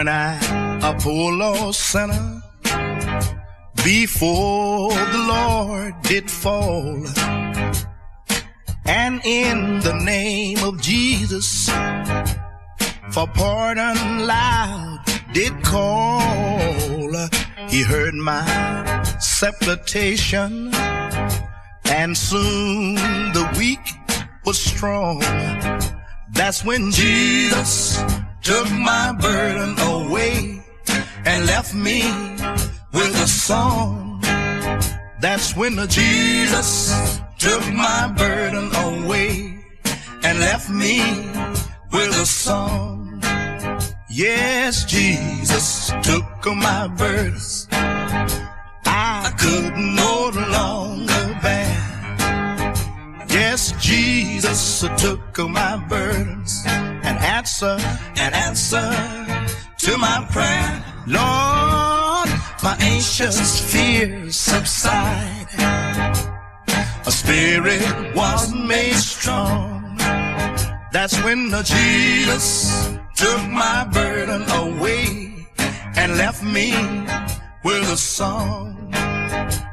when I, a poor lost sinner, before the Lord did fall, and in the name of Jesus for pardon loud did call. He heard my supplication, and soon the weak was strong. That's when Jesus took my burden away and left me with a song. That's when Jesus took my burden away and left me with a song. Yes, Jesus took my burdens I could no longer bear. Yes, Jesus took my burdens and answer to my prayer. Lord, my anxious fears subside. A spirit was made strong. That's when Jesus took my burden away and left me with a song.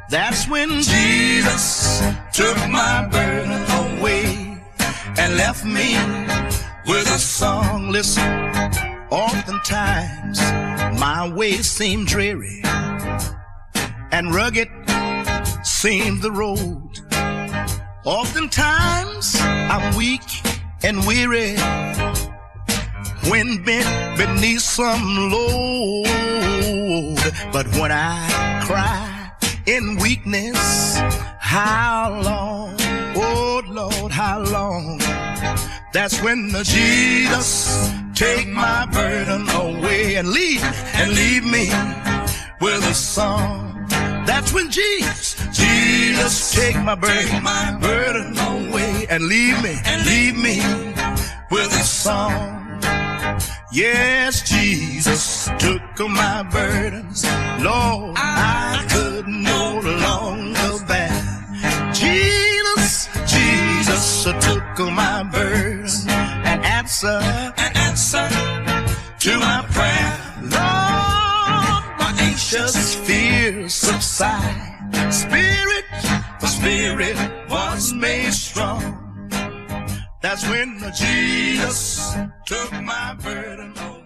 That's when Jesus took my burden away and left me with a song. Listen, oftentimes my way seemed dreary and rugged seemed the road. Oftentimes I'm weak and weary when bent beneath some load. But when I cry in weakness, how long, oh Lord, how long? That's when the Jesus take my burden away and leave me with a song. That's when Jesus take my burden away and leave me with a song. Yes, Jesus took my burdens, Lord, I could no longer bear. Jesus took my burdens and answer to my prayer. Lord, my anxious fears subside. The spirit was made strong. That's when Jesus took my burden away.